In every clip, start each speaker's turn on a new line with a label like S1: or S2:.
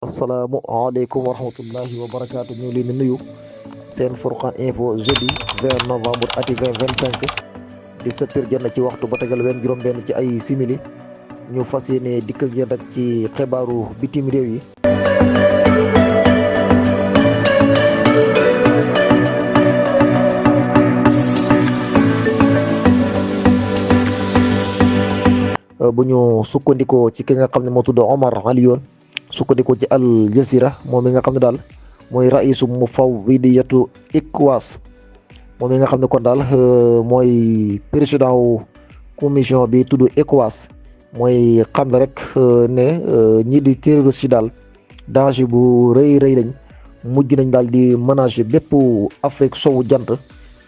S1: asalaamualeykum wa rahmatullahi wa barakaatu ñu leen di nuyu seen Furqan info jeudi 20 novembre ati 2025 di 7h jot na ci waxtu ba tegal wenn juróom-benn ci ay simili ñu fas yéene dikk ak yéen rek ci xibaaru bitim réew yi. bu ñu sukkandikoo ci ki nga xam ne moo tudd Omar Alioune sukkandikoo ci Al Jazeera moom mi nga xam ne daal mooy raisu mufawwidiyatu ECOWAS moom mi nga xam ne kon daal mooy président wu commission bi tudd ECOWAS mooy xam ne rek ne ñii di terroriste yi daal danger bu rëy lañ mujj nañ daal di menacer bépp Afrique sowu jant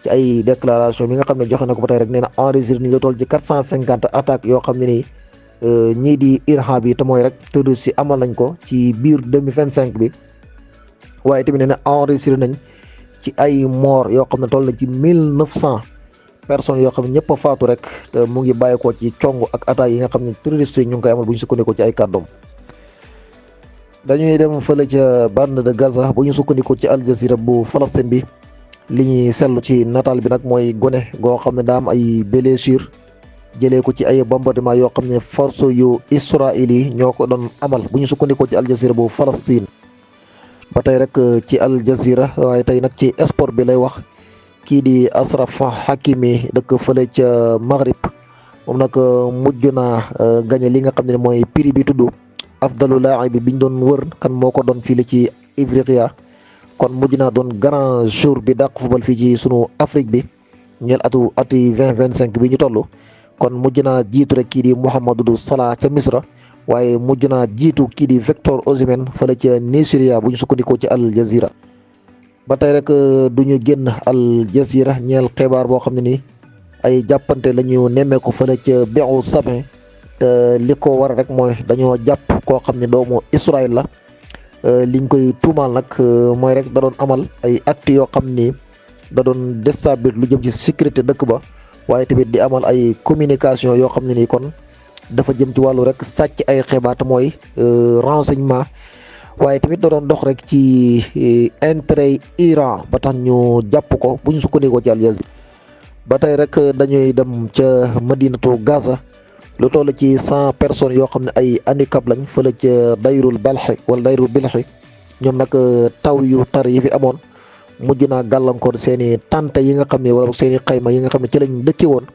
S1: ci ay déclaration bi nga xam ne joxe na ko ba tey rek nee na enregistré ni la toll ci 450 attaques yoo xam ne nii ñii di irhab yi te mooy rek terroriste yi amal nañ ko ci biir 2025 bi waaye tamit nee na enregistré nañ ci ay mort yoo xam ne toll na ci 1900 personnes yoo xam ne ñëpp a faatu rek te mu ngi bàyyeekoo ci cong ak attaques yi nga xam ne terroriste yi ñu ngi koy amal bu ñu sukkandikoo ci ay kàddoom. dañuy dem fële ca bande de Gaza bu ñu sukkandikoo ci Al Jazeera bu Palestine bi. li ñuy seetlu ci nataal bi nag mooy gone goo xam ne daa am ay blessure jëlee ko ci ay bombardement yoo xam ne force yu Israël yi ñoo ko doon amal bu ñu sukkandikoo ci Al Jazeera bu Palestine ba tey rek ci Al Jazeera waaye tey nag ci sport bi lay wax kii di Achraf Hakimi dëkk fële ca Maghrib moom nag mujj naa gagné li nga xam ne mooy prix bi tudd afdalu laa'ibi bi ñu doon wër kan moo ko doon fii ci Ifriqiya kon mujj naa doon grand jour bi dàq football fii ci sunu Afrique bi ñeel ati 2025 bi ñu toll kon mujj naa jiitu rek kii di Mouhamadou Salah ca Misra waaye mujj naa jiitu kii di Victor Osimhen fële ca Nigeria bu ñu sukkandikoo ci Al Jazeera ba tey rek du ñu génn Al Jazeera ñeel xibaar boo xam ne nii ay jàppante la ñu nemmeeku fële ca Be'u Sabin te li ko war rek mooy dañoo jàpp koo xam ne doomu Israël la. liñ koy tuumaal nag mooy rek da doon amal ay actes yoo xam ni da doon déstabiliser lu jëm ci sécurité dëkk ba waaye tamit di amal ay communication yoo xam ne nii kon dafa jëm ci wàllu rek sàcc ay xibaar mooy renseignement waaye tamit da doon dox rek ci intérêt Iran ba tax ñu jàpp ko bu ñu sukkandikoo ci Al Jazeera ba tey rek dañuy dem ca Madinatu Gaza. lu toll ci 100 personnes yoo xam ne ay handicap lañ fële ca dayrul balxi wala dayrul bilxi ñoom nag taw yu tar yi fi amoon mujj naa gàllankoor seen i tante yi nga xam ne wala seen i xayma yi nga xam ne ci lañ dëkki woon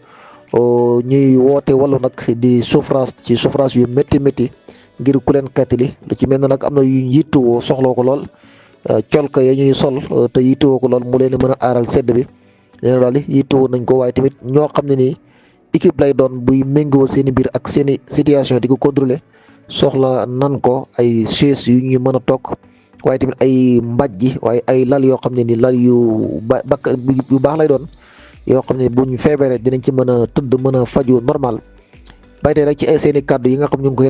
S1: ñuy woote wàllu nag di souffrance yu métti ngir ku leen xeetali lu ci mel ne nag am na yu yittewoo soxloo ko lool colka ya ñuy sol te yittewoo ko lool mu leen mën a aaral sedd bi leen daal yittewoo nañ ko waaye tamit ñoo xam ne nii équipe lay doon buy méngoo seen i biir ak seen i situation di ko contrôler soxla nan ko ay chaise yu ñu mën a toog waaye tamit ay mbàjji waaye ay lal yoo xam ne ni lal yu baax lay doon yoo xam ne buñ feebaree dinañ ci mën a tëdd mën a faju normal bay tey rek ci ay seen i kàddu yi nga xam ñu ngi koy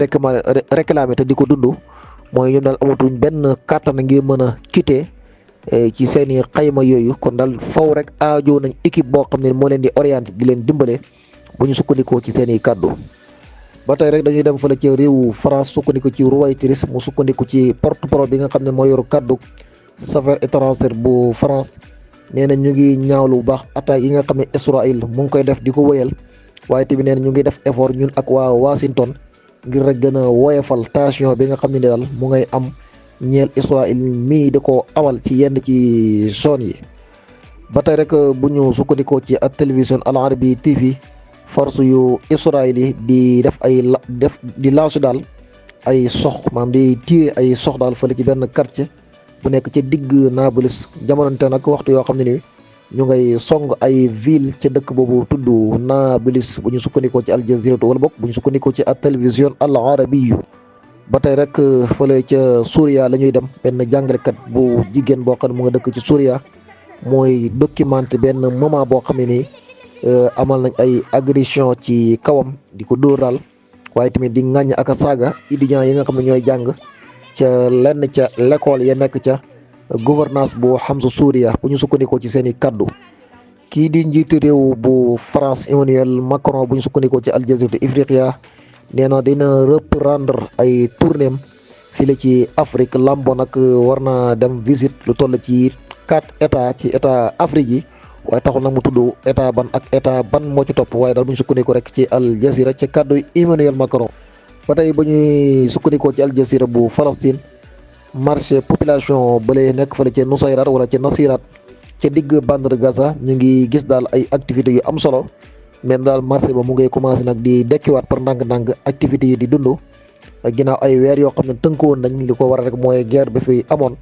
S1: réclamer te di ko dund mooy ñoom daal amatuñ benn kàttan ngir mën a quitter ci seen i xayma yooyu kon daal faw rek aajo nañ équipe boo xam ne moo leen di orienté di leen dimbale bu ñu sukkandikoo ci seen i kàddu ba tey rek dañuy dem fële ci réewu France sukkandiku ci Reuters mu sukkandiku ci porte-parole bi nga xam ne moo yor kàddu affaires étrangères bu France nee na ñu ngi ñaawlu bu baax attaques yi nga xam ne Israël mu ngi koy def di ko wëyal waaye tamit nee na ñu ngi def effort ñun ak waa Washington ngir rek gën a woyofal tension bi nga xam ne daal mu ngay am ñeel Israël mii di ko amal ci yenn ci zone yi ba tey rek bu ñu sukkandikoo ci ak télévision Al Arabi TV. force yu Israël yi di di laasu daal ay sox maanaam di tiire ay sox daal fële ci benn quartier bu nekk ci digg Nablus jamononte nag waxtu yoo xam ne ni ñu ngay song ay ville ca dëkk boobu tudd Nablus bu ñu sukkandikoo ci Al Jazeera wala bokk bu ñu sukkandikoo ci ak télévision Al Arabi ba tey rek fële ca Suuriya la ñuy dem benn jàngalekat bu jigéen boo xam ne mu nga dëkk ci Suuriya mooy documenté benn moment boo xam ne nii amal nañ ay agression ci kawam di ko dóor daal waaye tamit di ŋàññ ak a saaga étudiants yi nga xam ne ñooy jàng ca lenn ca l'école ya nekk ca gouvernance bu Hamza Suuriya bu ñu sukkandikoo ci seen i kaddu kii di njiitu réew bu France Emmanuel Macron bu ñu sukkandikoo ci Al Jazeera Ifriqiya nee na dina reprendre ay tournéem fii la ci Afrique lambo nag war na dem visite lu toll ci 4 états ci état Afrique yi waaye taxul nag mu tudd état ban ak état ban moo ci topp waaye daal bu ñu sukkandiku rek ci Al Jazeera ci kàddu Emmanuel Macron. ba tey bu ñuy sukkandikoo ci Al Jazeera bu Palestine marché population bële nekk fële ca Nusayrat wala ca Nasirat ca digg bande de Gaza ñu ngi gis daal ay activités yu am solo mais daal marché ba mu ngay commencé nag di dekkiwaat par ndànk-ndànk activités yi di dund ginnaaw ay weer yoo xam ne tënkuwoon nañ li ko waral rek mooy guerre bi fi amoon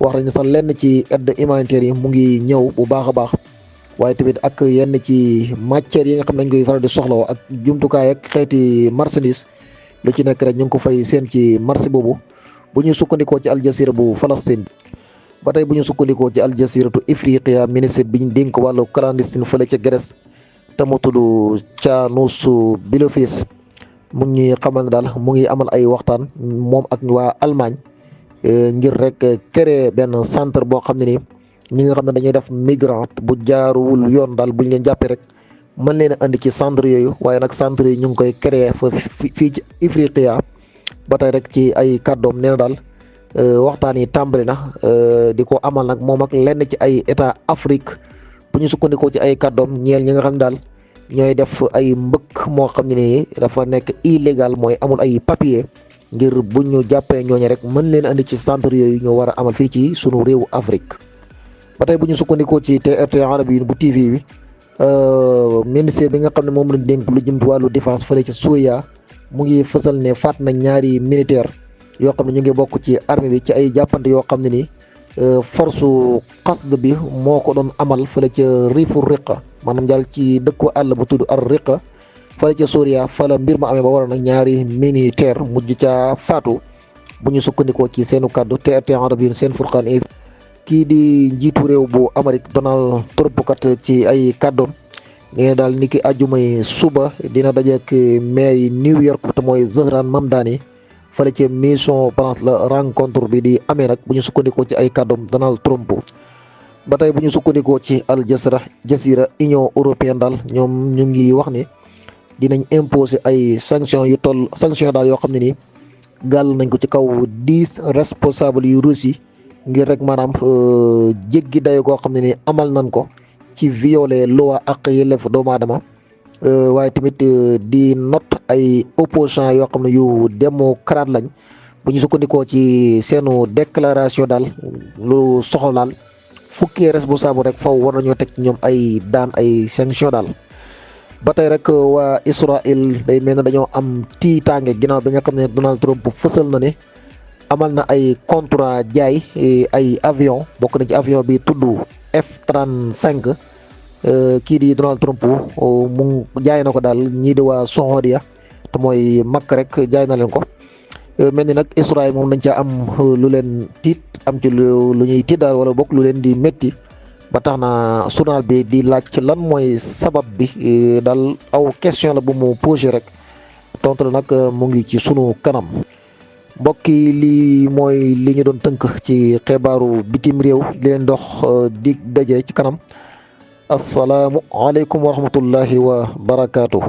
S1: wax nañu sax lenn ci aide humanitaire yi mu ngi ñëw bu baax a baax waaye tamit ak yenn ci matières yi nga xam ne dañ koy faral di soxla ak jumtukaay ak xeeti marchandise lu ci nekk rek ñu ngi ko fay seen ci marché boobu bu ñu sukkandikoo ci Al Jazeera bu Palestine. ba tey bu ñu sukkandikoo ci Al Jazeera tu Ifriqiya ministre bi ñu dénk wàllu clandestine fële ca Grèce te mu tudd Chanus Bilofis mu ngi xamal ne daal mu ngi amal ay waxtaan moom ak waa Allemagne ngir rek créer benn centre boo xam ne ni ñi nga xam ne dañuy def migrant bu jaaruwul yoon daal bu ñu leen jàppee rek mën leen a andi ci centre yooyu waaye nag centre yi ñu ngi koy créer fa fii ci Ifriqiya ba tey rek ci ay kàddoom nee na daal waxtaan yi tàmbali na di ko amal nag moom ak lenn ci ay état Afrique bu ñu sukkandikoo ci ay kàddoom ñeel ñi nga xam ne daal ñooy def ay mbëkk moo xam ne nii dafa nekk illégal mooy amul ay papier ngir bu ñu jàppee ñooñu rek mën leen andi ci centre yooyu ñu war a amal fii ci sunu réewu Afrique. ba tey bu ñu sukkandikoo ci TRT Arabi bu TV bi ministère bi nga xam ne moom lañ dénk lu jëm ci wàllu défense fële ci Suuriya mu ngi fësal ne faat na ñaari militaire yoo xam ne ñu ngi bokk ci armée bi ci ay jàppante yoo xam ne nii force xasd bi moo ko doon amal fële ca Rifu Riqa maanaam daal ci dëkku àll bu tudd ar Riqa fële ca Suuriya fa la mbir ma amee ba waral nag ñaari militaire mujj ca faatu bu ñu sukkandikoo ci seenu kàddu TRT Arabi seen furqaan kii di njiitu réew bu Amérique Donald Trump kat ci ay kàddoom nee daal niki àjjumay suba dina dajeek maire yi New York te mooy Zahran Mamdani fële ci Maison Blanche la rencontre bi di amee nag bu ñu sukkandikoo ci ay kàddoom Donald Trump. ba tey bu ñu sukkandikoo ci Al Jazeera Union européenne daal ñoom ñu ngi wax ne dinañ imposer ay sanction daal yoo xam ne nii gàll nañ ko ci kaw 10 responsables yu Russie ngir rek maanaam jéggi dayo goo xam ne ni amal nañ ko ci violer loi ak yelleef doomu aadama waaye tamit di note ay opposants yoo xam ne yu démocrate lañ bu ñu sukkandikoo ci seenu déclaration daal lu soxla daal fukki responsable rek faw war nañoo teg ñoom ay daan ay sanction daal. ba tey rek waa Israël day mel ne dañoo am tiitaange ginnaaw bi nga xam ne Donald Trump fësal na ne amal na ay contrat jaay ay avion bokk na ci avion bi tudd F-35 kii di Donald Trump mu jaay na ko daal ñii di waa Saoudia te mooy mag rek jaay na leen ko mel ni nag Israël moom dañ caa am lu leen tiit am ci lu ñuy tiit daal wala bokk lu leen di métti ba tax na journal bi di laaj lan mooy sabab bi daal aw question la bu mu posé rek tontu la nag mu ngi ci sunu kanam. mbokk yi lii mooy li ñu doon tënk ci xibaaru bitim réew di leen dox dig daje ci kanam asalaamu aleykum wa rahmatullahi wa barakaatu.